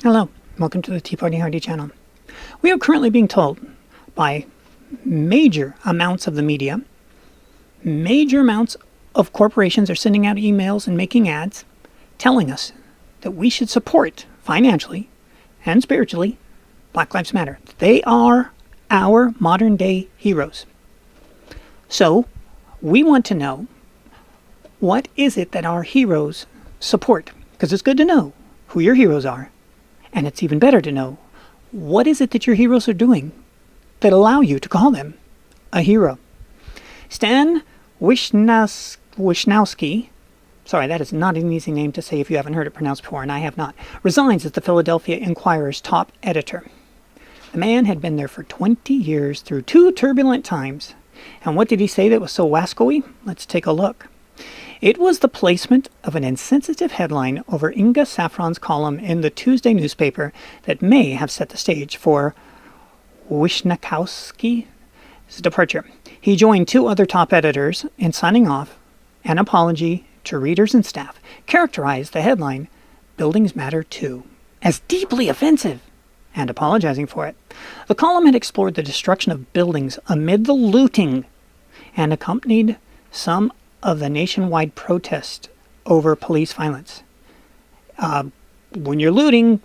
Hello, welcome to the Tea Party Hardy channel. We are currently being told by major amounts of the media, major amounts of corporations are sending out emails and making ads telling us that we should support financially and spiritually Black Lives Matter. They are our modern day heroes. So we want to know, what is it that our heroes support? Because it's good to know who your heroes are. And it's even better to know, what is it that your heroes are doing that allow you to call them a hero? Stan Wishnowski, sorry, that is not an easy name to say if you haven't heard it pronounced before, and I have not, resigns as the Philadelphia Inquirer's top editor. The man had been there for 20 years through two turbulent times. And what did he say that was so wasco-y? Let's take a look. It was the placement of an insensitive headline over Inga Saffron's column in the Tuesday newspaper that may have set the stage for Wishnowski's departure. He joined two other top editors in signing off an apology to readers and staff, characterized the headline, "Buildings Matter Too," as deeply offensive and apologizing for it. The column had explored the destruction of buildings amid the looting and accompanied some of the nationwide protest over police violence. When you're looting,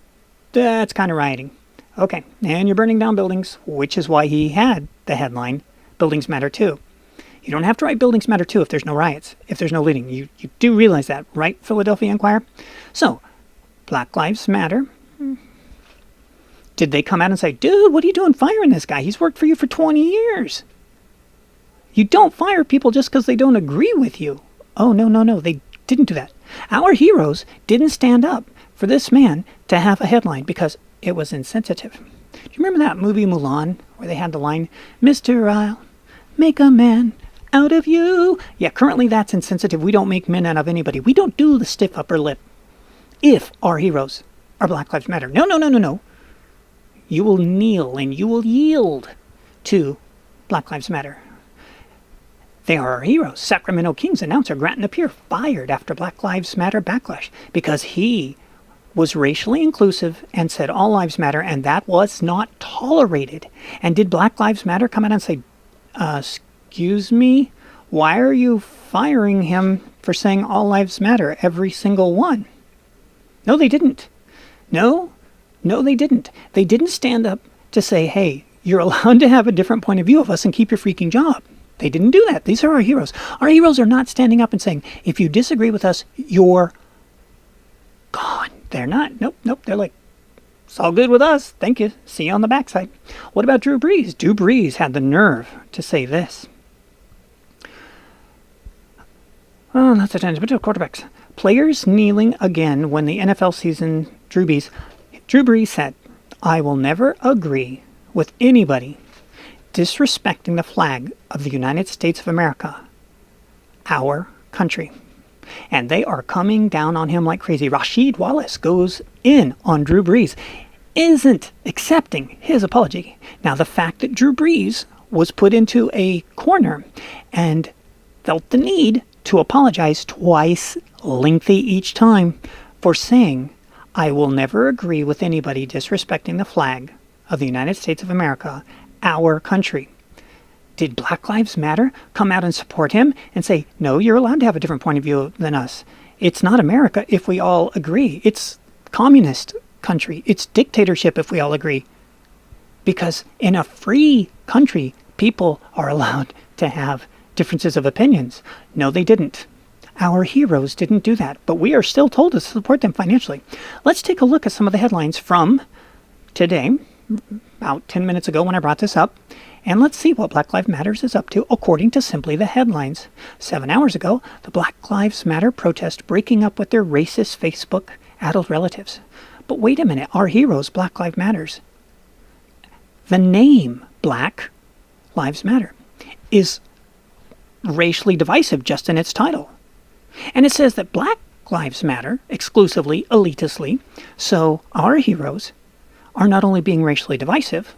that's kind of rioting. Okay, and you're burning down buildings, which is why he had the headline, "Buildings Matter Too." You don't have to write "Buildings Matter Too" if there's no riots, if there's no looting. You do realize that, right, Philadelphia Inquirer? So, Black Lives Matter. Did they come out and say, "Dude, what are you doing firing this guy? He's worked for you for 20 years. You don't fire people just because they don't agree with you." Oh, no. They didn't do that. Our heroes didn't stand up for this man to have a headline because it was insensitive. Do you remember that movie Mulan where they had the line, "Mr. I'll make a man out of you"? Yeah, currently that's insensitive. We don't make men out of anybody. We don't do the stiff upper lip if our heroes are Black Lives Matter. No. You will kneel and you will yield to Black Lives Matter. They are our heroes. Sacramento Kings announcer Grant Napier fired after Black Lives Matter backlash because he was racially inclusive and said all lives matter, and that was not tolerated. And did Black Lives Matter come out and say, excuse me, why are you firing him for saying all lives matter, every single one? No, they didn't. No, they didn't. They didn't stand up to say, hey, you're allowed to have a different point of view of us and keep your freaking job. They didn't do that. These are our heroes. Our heroes are not standing up and saying, if you disagree with us, you're gone. They're not. Nope. They're like, it's all good with us. Thank you. See you on the backside. What about Drew Brees? Drew Brees had the nerve to say this. Oh, that's a tangent. But quarterbacks. Players kneeling again when the NFL season, Drew Brees said, "I will never agree with anybody disrespecting the flag of the United States of America, our country." And they are coming down on him like crazy. Rasheed Wallace goes in on Drew Brees, isn't accepting his apology. Now, the fact that Drew Brees was put into a corner and felt the need to apologize twice, lengthy each time, for saying, "I will never agree with anybody disrespecting the flag of the United States of America, our country." Did Black Lives Matter come out and support him and say, no, you're allowed to have a different point of view than us? It's not America if we all agree. It's communist country. It's dictatorship if we all agree. Because in a free country, people are allowed to have differences of opinions. No, they didn't. Our heroes didn't do that, but we are still told to support them financially. Let's take a look at some of the headlines from today, about 10 minutes ago when I brought this up, and let's see what Black Lives Matter is up to according to simply the headlines. 7 hours ago, the Black Lives Matter protest breaking up with their racist Facebook adult relatives. But wait a minute, our heroes, Black Lives Matters. The name Black Lives Matter is racially divisive just in its title. And it says that Black Lives Matter exclusively, elitistly, so our heroes are not only being racially divisive,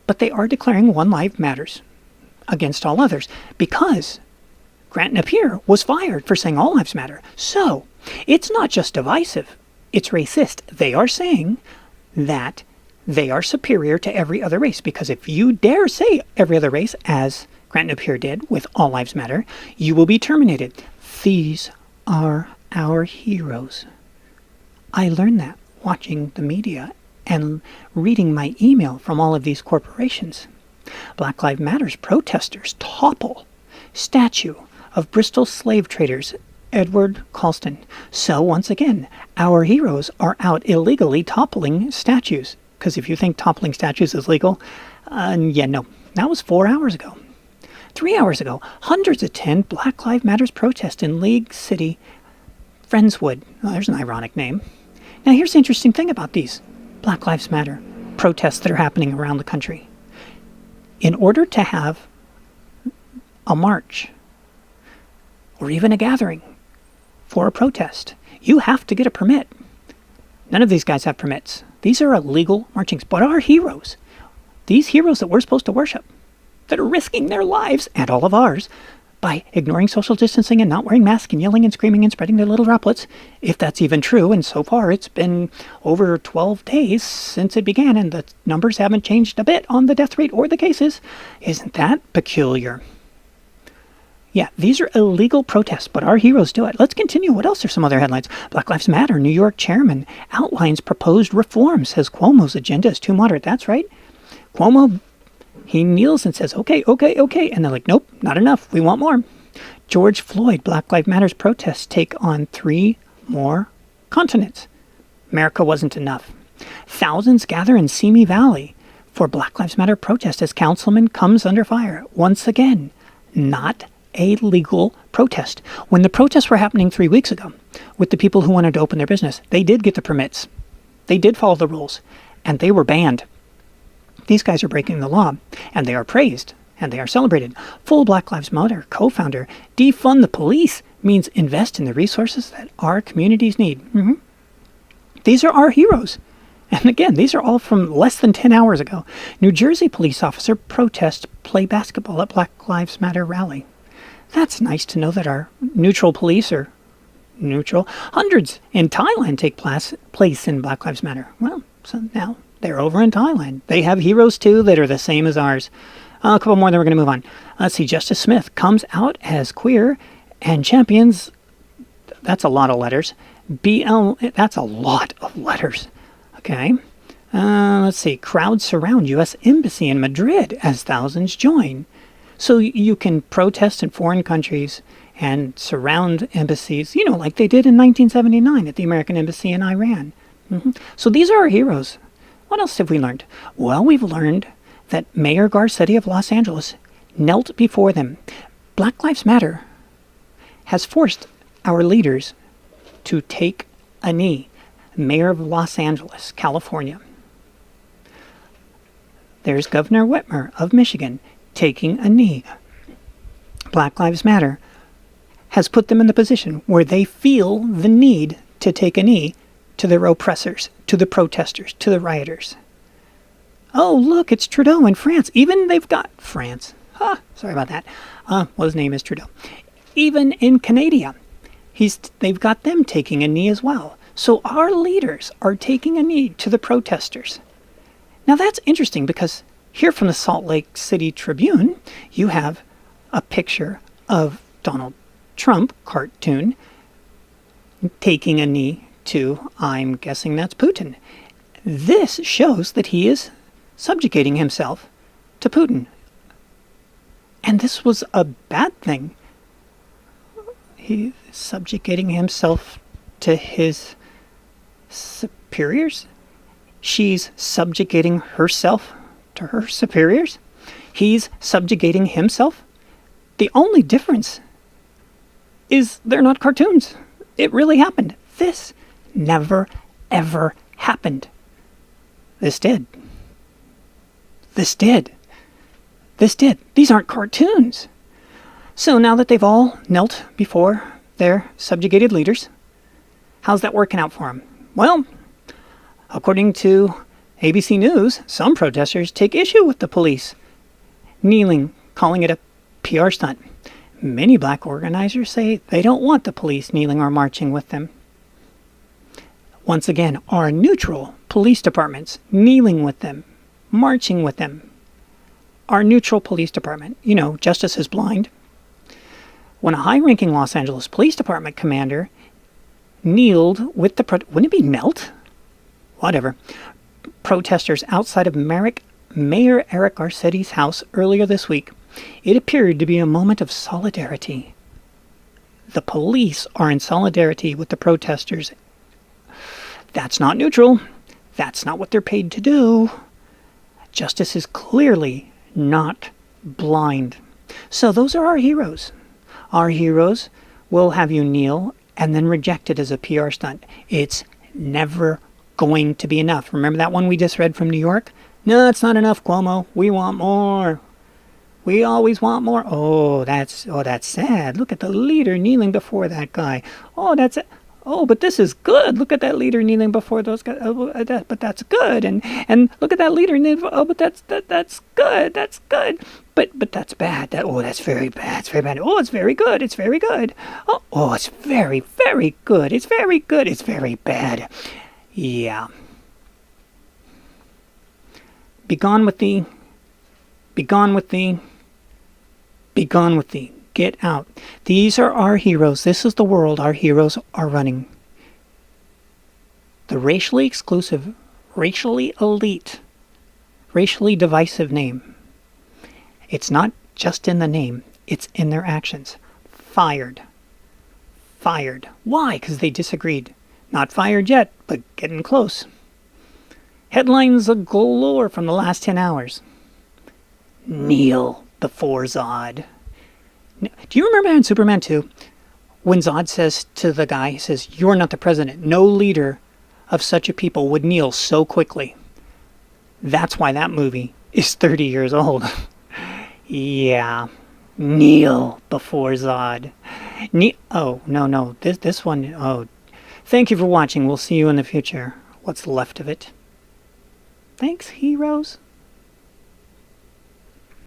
but they are declaring one life matters against all others because Grant Napier was fired for saying all lives matter. So it's not just divisive, It's racist. They are saying that they are superior to every other race, because if you dare say every other race, as Grant Napier did with All Lives Matter, you will be terminated. These are our heroes. I learned that watching the media and reading my email from all of these corporations. Black Lives Matter's protesters topple statue of Bristol slave traders Edward Colston. So once again, our heroes are out illegally toppling statues. Because if you think toppling statues is legal, no, that was 4 hours ago. 3 hours ago, hundreds attend Black Lives Matter's protest in League City, Friendswood. Oh, there's an ironic name. Now here's the interesting thing about these Black Lives Matter protests that are happening around the country. In order to have a march or even a gathering for a protest, you have to get a permit. None of these guys have permits. These are illegal marchings. But our heroes, these heroes that we're supposed to worship, that are risking their lives and all of ours by ignoring social distancing and not wearing masks and yelling and screaming and spreading their little droplets, if that's even true. And so far, it's been over 12 days since it began, and the numbers haven't changed a bit on the death rate or the cases. Isn't that peculiar? Yeah, these are illegal protests, but our heroes do it. Let's continue. What else are some other headlines? Black Lives Matter, New York chairman outlines proposed reform, says Cuomo's agenda is too moderate. That's right. Cuomo, he kneels and says, okay. And they're like, nope, not enough. We want more. George Floyd, Black Lives Matter's protests take on 3 more continents. America wasn't enough. Thousands gather in Simi Valley for Black Lives Matter protest as councilman comes under fire. Once again, not a legal protest. When the protests were happening 3 weeks ago with the people who wanted to open their business, they did get the permits. They did follow the rules, and they were banned. These guys are breaking the law, and they are praised, and they are celebrated. Full Black Lives Matter co-founder, defund the police means invest in the resources that our communities need. These are our heroes. And again, these are all from less than 10 hours ago. New Jersey police officer protests play basketball at Black Lives Matter rally. That's nice to know that our neutral police are neutral. Hundreds in Thailand take place in Black Lives Matter. Well, so now they're over in Thailand. They have heroes too that are the same as ours. A couple more, then we're going to move on. Let's see. Justice Smith comes out as queer and champions. That's a lot of letters. That's a lot of letters. Okay. Let's see. Crowds surround U.S. Embassy in Madrid as thousands join. So you can protest in foreign countries and surround embassies, like they did in 1979 at the American Embassy in Iran. So these are our heroes. What else have we learned? Well, we've learned that Mayor Garcetti of Los Angeles knelt before them. Black Lives Matter has forced our leaders to take a knee. Mayor of Los Angeles, California. There's Governor Whitmer of Michigan taking a knee. Black Lives Matter has put them in the position where they feel the need to take a knee to their oppressors, to the protesters, to the rioters. Oh, look, it's Trudeau in France. Even they've got France. Sorry about that. Well, his name is Trudeau. Even in Canada, they've got them taking a knee as well. So our leaders are taking a knee to the protesters. Now that's interesting because here from the Salt Lake City Tribune, you have a picture of Donald Trump cartoon taking a knee to, I'm guessing that's Putin. This shows that he is subjugating himself to Putin. And this was a bad thing. He is subjugating himself to his superiors. She's subjugating herself to her superiors. He's subjugating himself. The only difference is they're not cartoons. It really happened. This never, ever happened. This did. This did. This did. These aren't cartoons. So now that they've all knelt before their subjugated leaders, how's that working out for them? Well, according to ABC News, some protesters take issue with the police kneeling, calling it a PR stunt. Many black organizers say they don't want the police kneeling or marching with them. Once again, our neutral police departments, kneeling with them, marching with them. Our neutral police department, justice is blind. When a high-ranking Los Angeles Police Department commander kneeled with the... wouldn't it be knelt? Whatever. Protesters outside of Mayor Eric Garcetti's house earlier this week, it appeared to be a moment of solidarity. The police are in solidarity with the protesters. That's not neutral. That's not what they're paid to do. Justice is clearly not blind. So those are our heroes. Our heroes will have you kneel and then reject it as a PR stunt. It's never going to be enough. Remember that one we just read from New York? No, it's not enough, Cuomo. We want more. We always want more. Oh, that's sad. Look at the leader kneeling before that guy. Oh, but this is good. Look at that leader kneeling before those guys. But that's good. And look at that leader kneeling. Oh, but that's good. That's good. But that's bad. That's very bad. It's very bad. Oh, it's very good. It's very good. Oh, it's very, very good. It's very good. It's very bad. Yeah. Be gone with thee. Be gone with thee. Be gone with thee. Get out. These are our heroes. This is the world our heroes are running. The racially exclusive, racially elite, racially divisive name. It's not just in the name. It's in their actions. Fired. Fired. Why? Because they disagreed. Not fired yet, but getting close. Headlines galore from the last 10 hours. Kneel before Zod. Do you remember in Superman 2 when Zod says to the guy, he says, "You're not the president. No leader of such a people would kneel so quickly." That's why that movie is 30 years old. Yeah. Kneel before Zod. Oh, no. This one. Oh. Thank you for watching. We'll see you in the future. What's left of it. Thanks, heroes.